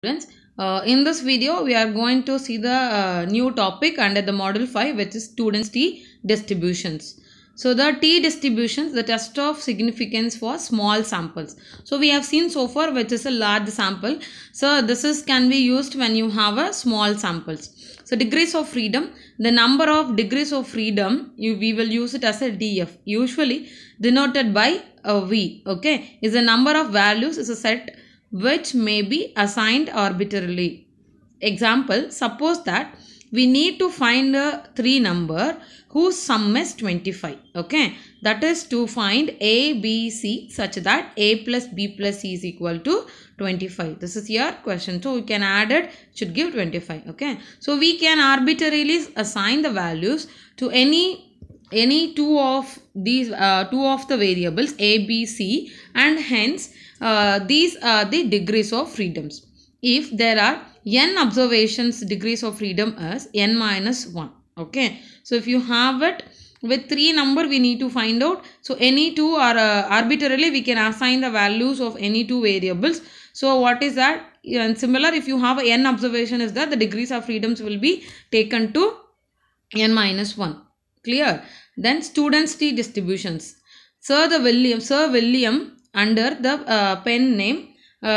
Students, in this video we are going to see the new topic under the module 5, which is students T distributions. So the T distributions, the test of significance for small samples. So we have seen so far which is a large sample. So this is can be used when you have a small samples. So degrees of freedom, the number of degrees of freedom we will use it as a DF, usually denoted by a V. Okay, is the number of values is a set which may be assigned arbitrarily. Example, suppose that we need to find a 3 number whose sum is 25. Okay, that is to find A, B, C such that A plus B plus C is equal to 25. This is your question. So we can add it, should give 25. Okay, so we can arbitrarily assign the values to any two of these two of the variables A, B, C, and hence these are the degrees of freedoms. If there are n observations, degrees of freedom is n minus 1. Okay, so if you have it with 3 number, we need to find out. So any two are arbitrarily we can assign the values of any two variables. So what is that? And similar, if you have n observation is that the degrees of freedoms will be taken to n minus 1. Clear? Then students T distributions. Sir William under the pen name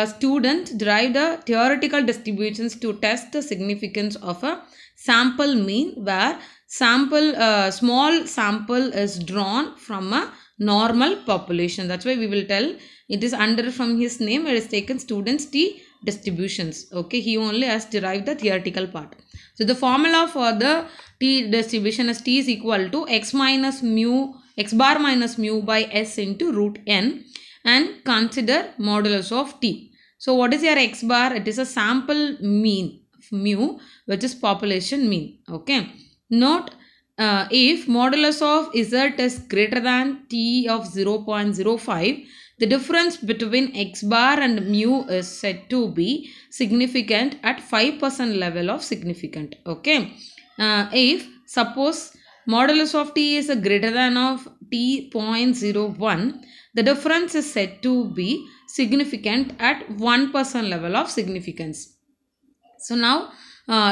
student derived the theoretical distributions to test the significance of a sample mean, where small sample is drawn from a normal population. That's why we will tell it is under from his name it is taken students T distributions. Okay, he only has derived the theoretical part. So the formula for the T distribution is T is equal to x bar minus mu by s into root n, and consider modulus of T. So what is your x bar? It is a sample mean mu, which is population mean. Okay. Note, if modulus of z is greater than T of 0.05, the difference between x bar and mu is said to be significant at 5% level of significant. Okay. If suppose modulus of T is greater than of T 0.01, the difference is said to be significant at 1% level of significance. So now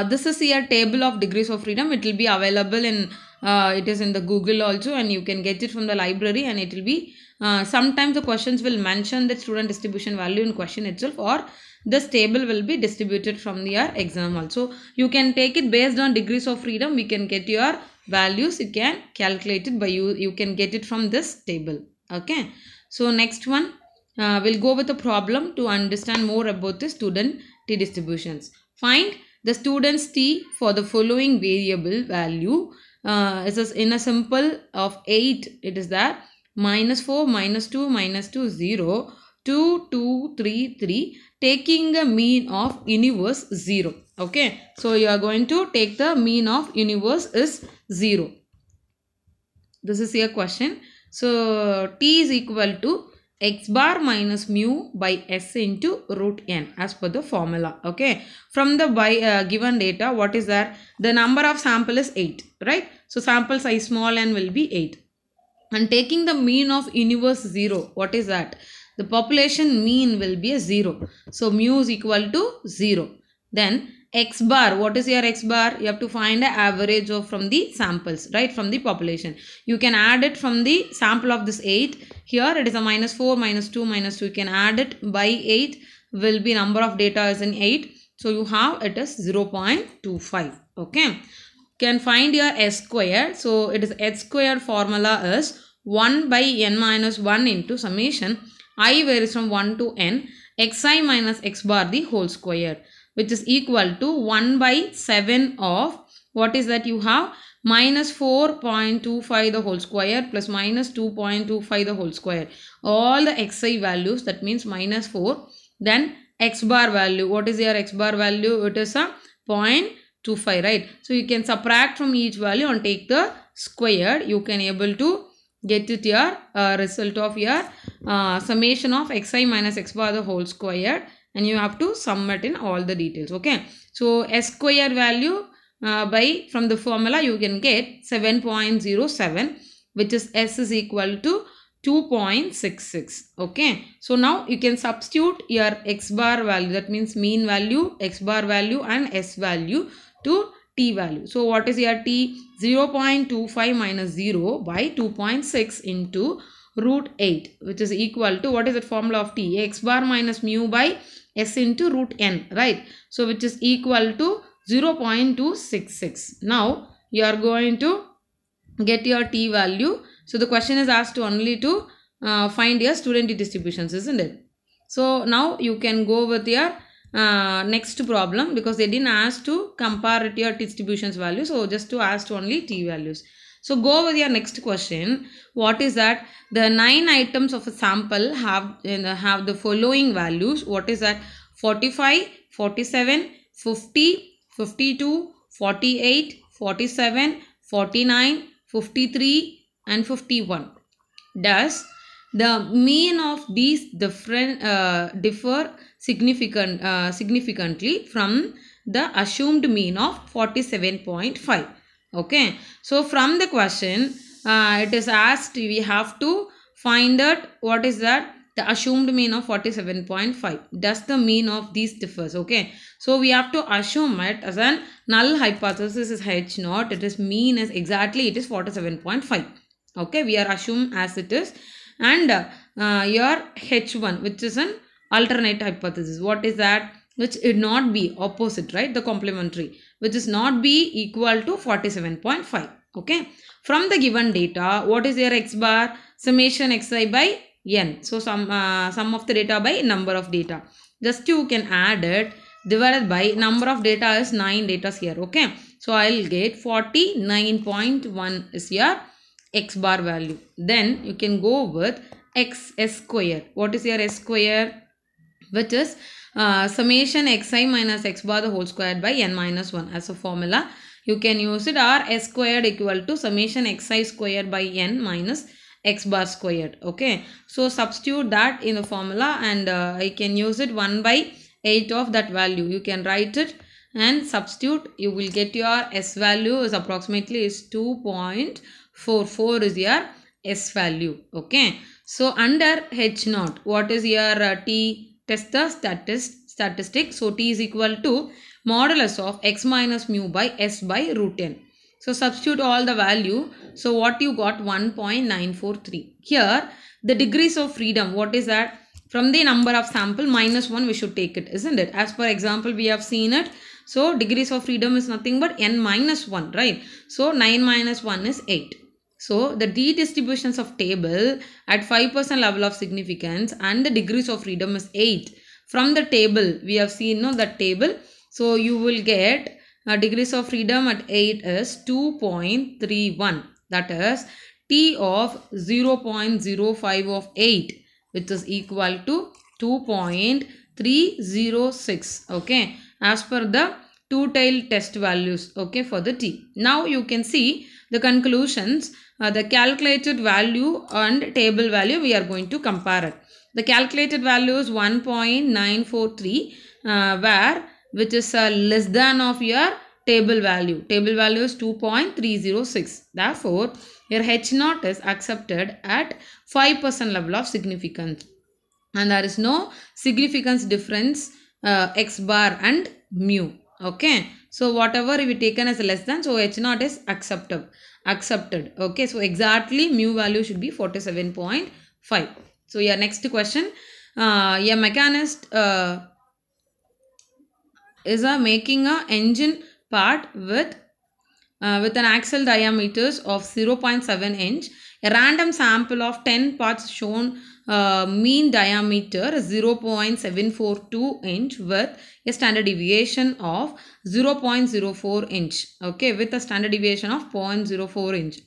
this is your table of degrees of freedom. It will be available in it is in the Google also, and you can get it from the library, and it will be sometimes the questions will mention the student distribution value in question itself, or this table will be distributed from your exam also. You can take it based on degrees of freedom. We can get your values. You can calculate it by you can get it from this table. Okay. So next one, we'll go with a problem to understand more about the student T distributions. Find the students T for the following variable value. Is in a simple of 8. It is that -4, -2, -2, 0, 2, 2, 3, 3, taking a mean of universe 0. Okay. So you are going to take the mean of universe is 0. This is your question. So T is equal to x bar minus mu by s into root n as per the formula. Okay. From the given data, what is that? The number of sample is 8, right? So sample size small n will be 8. And taking the mean of universe 0, what is that? The population mean will be a 0. So mu is equal to 0. Then x bar, what is your x bar? You have to find the average of from the samples, right? From the population. You can add it from the sample of this 8. Here it is a -4, -2, -2. You can add it by 8. Will be number of data is in 8. So you have it is 0.25. Okay. Can find your s square. So it is h square formula is 1 by n minus 1 into summation I varies from 1 to n xi minus x bar the whole square, which is equal to 1 by 7 of what is that you have -4.25 the whole square plus -2.25 the whole square. All the xi values, that means -4. Then x bar value. What is your x bar value? It is a 0.25, right? So you can subtract from each value and take the square. You can able to get it your result of your summation of xi minus x bar the whole square, and you have to sum it in all the details. Okay. So s square value from the formula you can get 7.07, which is s is equal to 2.66. Okay, so now you can substitute your x bar value, that means mean value, x bar value and s value to t value. So what is your t? 0.25 minus 0 by 2.6 into root 8, which is equal to, what is the formula of t? X bar minus mu by s into root n, right? So which is equal to 0.266. Now you are going to get your t value. So the question is asked only to find your student t distributions, isn't it? So now you can go with your next problem, because they didn't ask to compare it your distributions value. So just to ask only t values. So go with your next question. What is that? The 9 items of a sample have the following values. What is that? 45, 47, 50, 52, 48, 47, 49, 53 and 51. Does the mean of these differ significantly from the assumed mean of 47.5? Okay, so from the question it is asked, we have to find out what is that the assumed mean of 47.5. Does the mean of these differs? Okay, so we have to assume it as a null hypothesis is H naught. It is mean is exactly it is 47.5. Okay, we are assumed as it is, and your H1, which is an alternate hypothesis. What is that? Which it not be opposite, right? The complementary, which is not be equal to 47.5. Okay, from the given data, what is your x bar? Summation xi by n. So sum of the data by number of data. Just you can add it, divided by number of data is 9 data here. Okay, so I'll get 49.1 is your x bar value. Then you can go with s square. What is your s square? Which is summation xi minus x bar the whole square by n minus 1 as a formula. You can use it, or s squared equal to summation xi squared by n minus x bar squared. Okay, so substitute that in the formula, and I can use it 1 by 8 of that value. You can write it and substitute. You will get your s value is approximately is 2.44 is your s value. Okay, so under H naught, what is your t? Test the statistic. So t is equal to modulus of x minus mu by s by root n. So substitute all the value. So what you got? 1.943. Here the degrees of freedom, what is that? From the number of sample minus 1 we should take it, isn't it? As per example we have seen it. So degrees of freedom is nothing but n minus 1, right? So 9 minus 1 is 8. So the d distributions of table at 5% level of significance and the degrees of freedom is 8. From the table we have seen that table. So you will get degrees of freedom at 8 is 2.31. That is t of 0.05 of 8, which is equal to 2.306. Okay, as per the two-tailed test values. Okay, for the t. Now you can see the conclusions. The calculated value and table value we are going to compare it. The calculated value is 1.943 which is less than of your table value. Table value is 2.306. Therefore, your H naught is accepted at 5% level of significance. And there is no significance difference x bar and mu. Okay, so whatever we taken as less than, so H naught is accepted. Okay, so exactly mu value should be 47.5. So your next question, a mechanist is making a engine part with an axle diameters of 0.7 inch. A random sample of 10 parts shown mean diameter 0.742 inch with a standard deviation of 0.04 inch. Okay, with a standard deviation of 0.04 inch.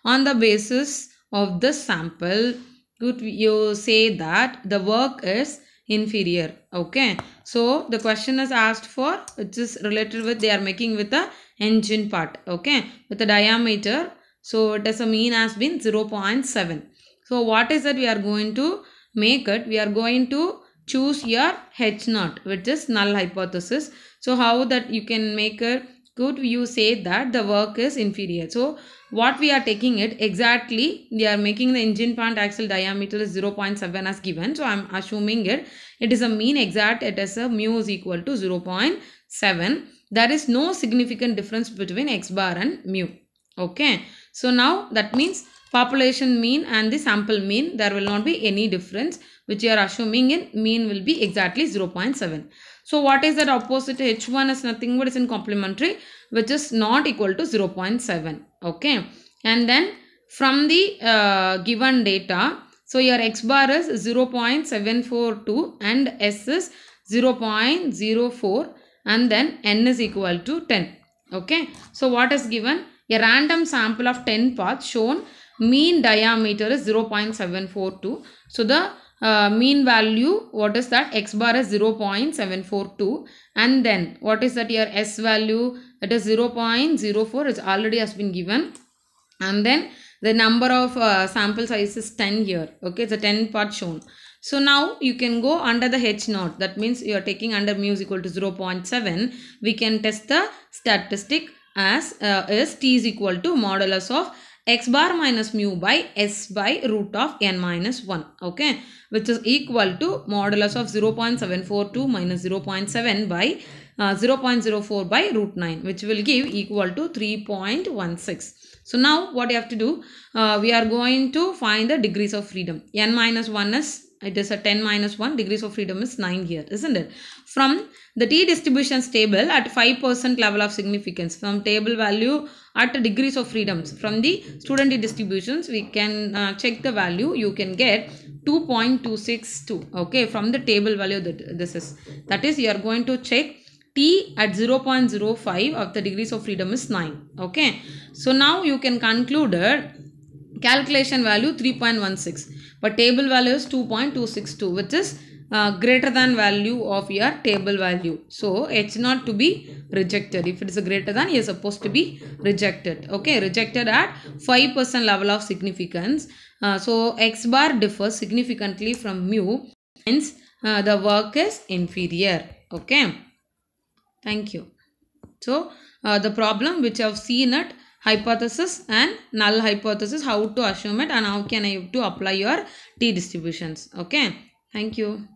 On the basis of this sample, you say that the work is inferior. Okay, so the question is asked for, which is related with, they are making with a engine part. Okay, with the diameter. So it is a mean has been 0.7. So what is that we are going to make it? We are going to choose your H naught, which is null hypothesis. So how that you can make it? could you say that the work is inferior? So what we are taking it exactly, we are making the engine plant axle diameter is 0.7 as given. So I am assuming it is a mean exact, it is a mu is equal to 0.7. There is no significant difference between x bar and mu. Okay. So now that means population mean and the sample mean, there will not be any difference, which you are assuming in mean will be exactly 0.7. So what is that opposite? H1 is nothing but it's in complementary, which is not equal to 0.7. Okay. And then from the given data, so your x bar is 0.742 and S is 0.04 and then N is equal to 10. Okay. So what is given? A random sample of 10 parts shown, mean diameter is 0.742. So the mean value, what is that? X bar is 0.742 and then what is that your S value? It is 0.04, it already has been given, and then the number of sample size is 10 here. Okay, it's a 10 part shown. So now you can go under the H naught, that means you are taking under mu is equal to 0.7. We can test the statistic as is T is equal to modulus of x bar minus mu by S by root of n minus 1. Okay, which is equal to modulus of 0.742 minus 0.7 by 0.04 by root 9, which will give equal to 3.16. So now what you have to do, we are going to find the degrees of freedom. N minus 1 is, it is a 10 minus 1, degrees of freedom is 9 here, isn't it? From the T distributions table at 5% level of significance, from table value at degrees of freedoms, from the student T distributions, we can check the value, you can get 2.262. Okay, from the table value that is you are going to check T at 0.05 of the degrees of freedom is 9. Okay, so now you can conclude calculation value 3.16, but table value is 2.262, which is greater than value of your table value. So H not to be rejected. If it is a greater than, it is supposed to be rejected. Okay, rejected at 5% level of significance. So X bar differs significantly from mu, hence the work is inferior. Okay, thank you. So the problem which I have seen it, hypothesis and null hypothesis, how to assume it and how can I have to apply your T distributions. Okay, thank you.